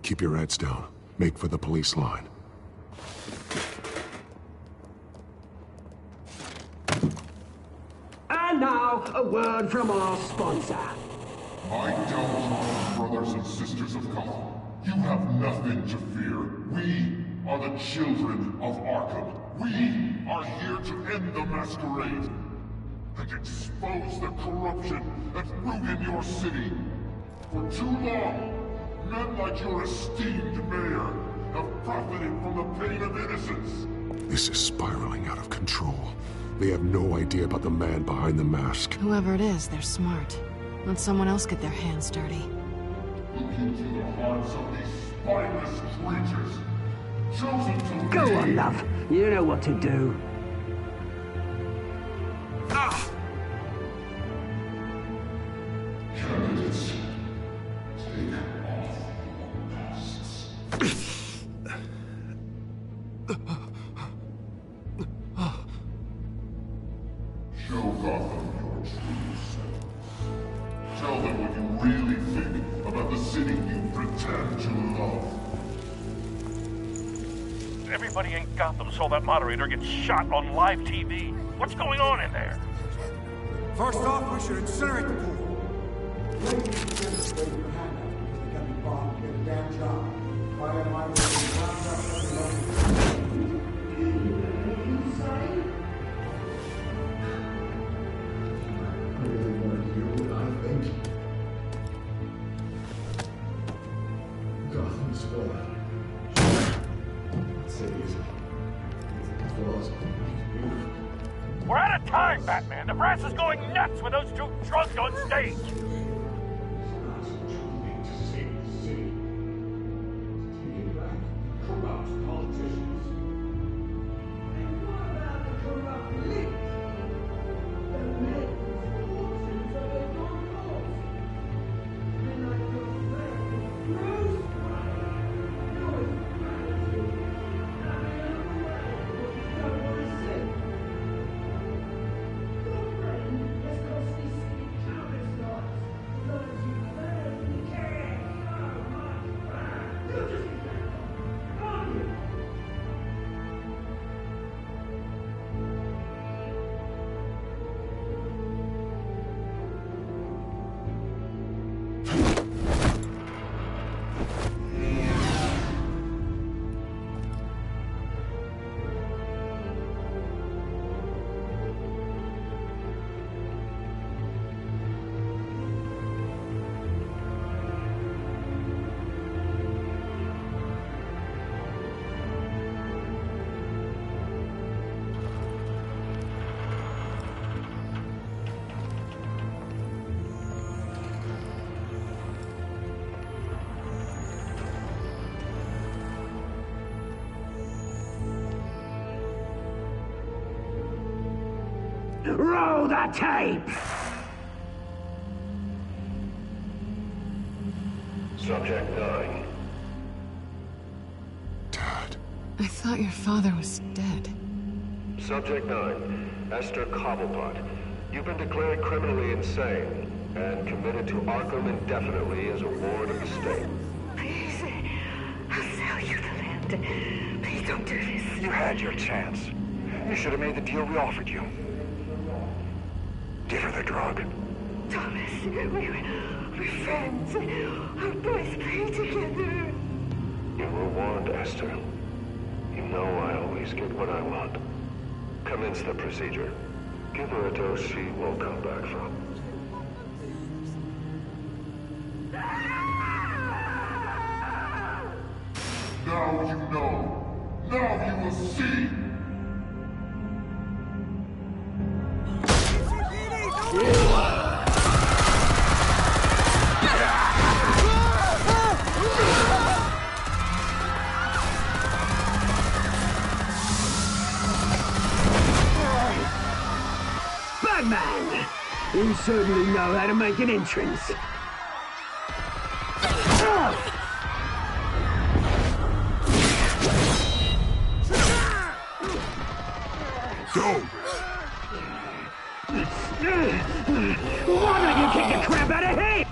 Keep your heads down. Make for the police line. And now, a word from our sponsor. My downtrodden brothers and sisters of Gotham, you have nothing to fear. We are the children of Arkham. We are here to end the masquerade and expose the corruption that ruined your city. For too long, men like your esteemed mayor have profited from the pain of innocence. This is spiraling out of control. They have no idea about the man behind the mask. Whoever it is, they're smart. Let someone else get their hands dirty. Look into the hearts of these spineless creatures, chosen to Go on, love. You know what to do. Candidates, take off your masks. Show Gotham your true selves. Tell them what you really think about the city you pretend to love. Everybody in Gotham saw that moderator get shot on live TV. What's going on in there? First off, we should incinerate the pool. Gotham's spoiled. Cities. We're out of time, Batman. The brass is going nuts with those two drunks on stage. Roll the tape! Subject 9. I thought your father was dead. Subject 9, Esther Cobblepot. You've been declared criminally insane and committed to Arkham indefinitely as a ward of the state. Please, I'll sell you the land. Please don't do this. You had your chance. You should have made the deal we offered you. Give her the drug. Thomas, we're friends. Our boys play together. You were warned, Esther. You know I always get what I want. Commence the procedure. Give her a dose she won't come back from. Now you know. Now you will see. Batman! You certainly know how to make an entrance. Go! Why don't you kick the crap out of him?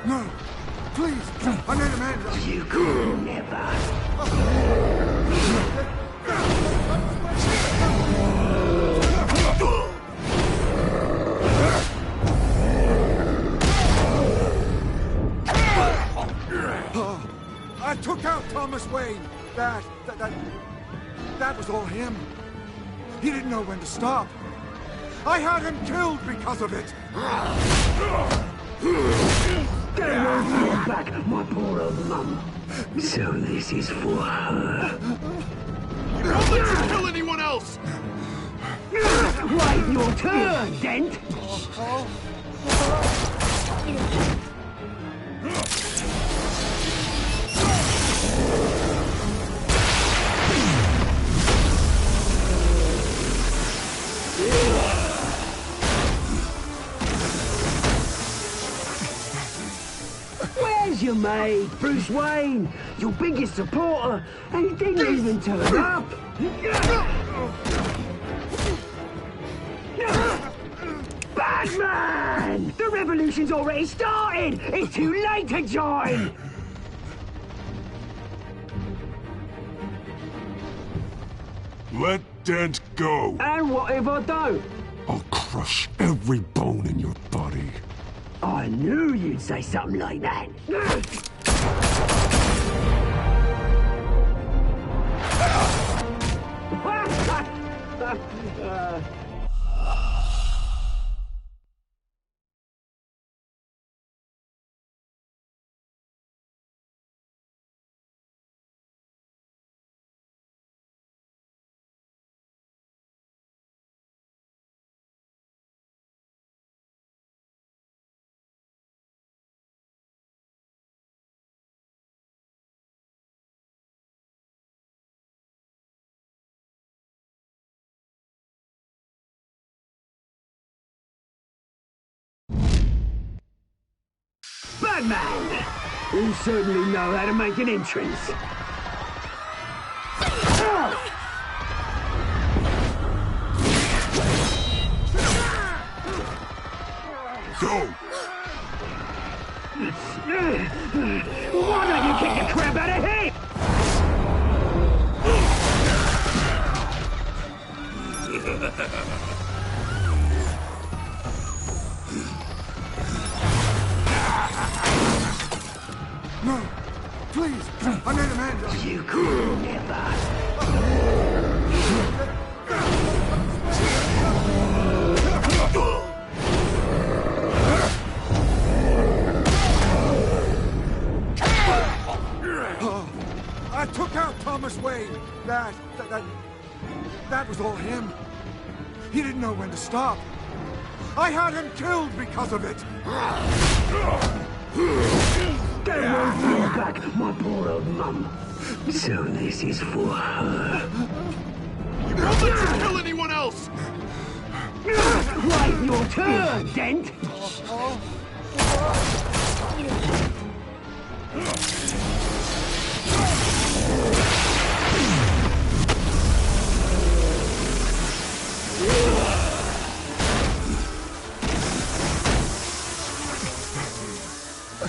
No! Please! I need a man! You could never. I took out Thomas Wayne. That was all him. He didn't know when to stop. I had him killed because of it. Get away back, my poor old mum. So this is for her. Don't let you kill anyone else! Wait your turn, Dent! Where's your mate, Bruce Wayne? Your biggest supporter, and he didn't even turn up! Batman! The revolution's already started! It's too late to join! Let Dent go! And what if I don't? I'll crush every bone in your body. I knew you'd say something like that. Batman! You certainly know how to make an entrance. Go! Why don't you kick the crap out of him? No! Please! I need a man! You could never. I took out Thomas Wayne. That was all him. He didn't know when to stop. I had him killed because of it. Get away back, my poor old mum. So this is for her. Don't let you kill anyone else! Wait your turn, Dent!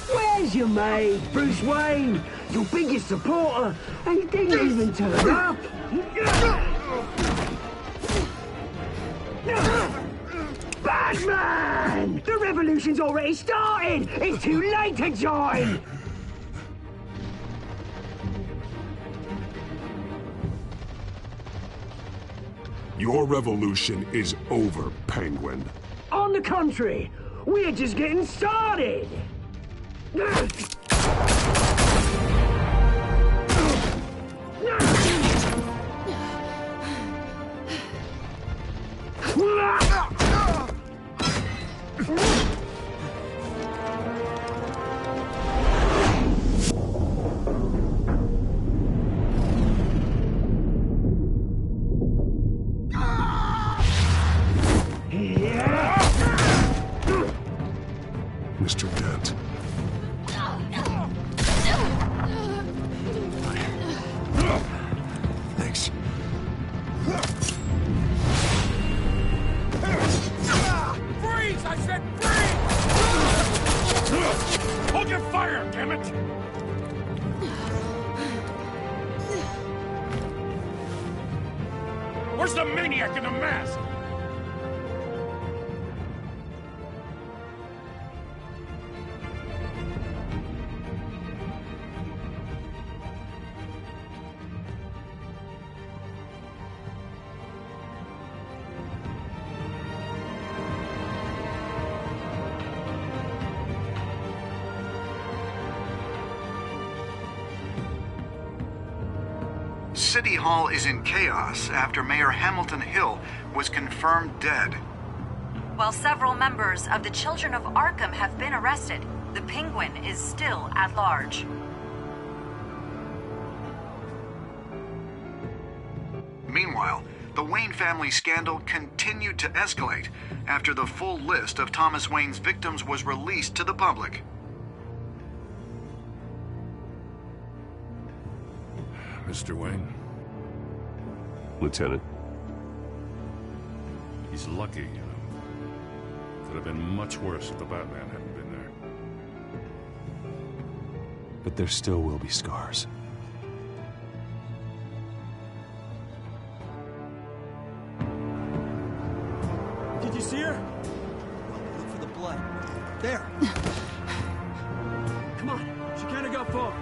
Where's your mate, Bruce Wayne? Your biggest supporter, and he didn't even turn up! Batman! The revolution's already started! It's too late to join! Your revolution is over, Penguin. On the contrary, we're just getting started! Mr. Dent. Thanks. Freeze! I said freeze! Hold your fire, damn it! Where's the maniac in the mask? City Hall is in chaos after Mayor Hamilton Hill was confirmed dead. While several members of the Children of Arkham have been arrested, the Penguin is still at large. Meanwhile, the Wayne family scandal continued to escalate after the full list of Thomas Wayne's victims was released to the public. Mr. Wayne, Lieutenant. he's lucky, you know. Could have been much worse if the Batman hadn't been there. But there still will be scars. Did you see her? Look for the blood. There. Come on, she can't have got far.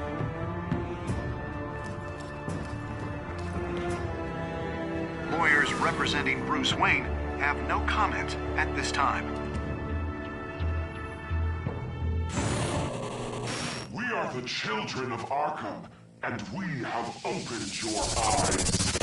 Lawyers representing Bruce Wayne have no comment at this time. We are the children of Arkham, and we have opened your eyes.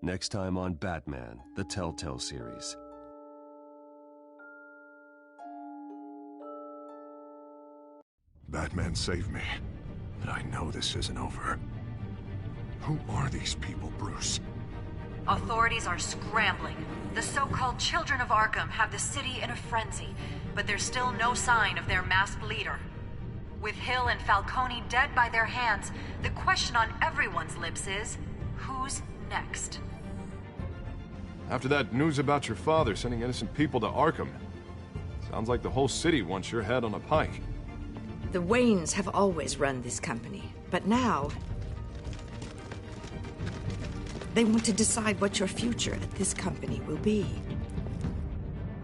Next time on Batman, the Telltale series. Batman saved me, but I know this isn't over. Who are these people, Bruce? Authorities are scrambling. The so-called Children of Arkham have the city in a frenzy, but there's still no sign of their masked leader. With Hill and Falcone dead by their hands, the question on everyone's lips is, who's next? After that news about your father sending innocent people to Arkham, sounds like the whole city wants your head on a pike. The Waynes have always run this company, but now they want to decide what your future at this company will be.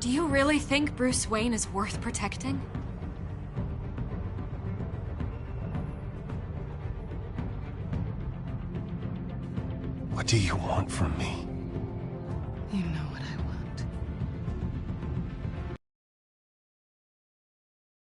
Do you really think Bruce Wayne is worth protecting? What do you want from me?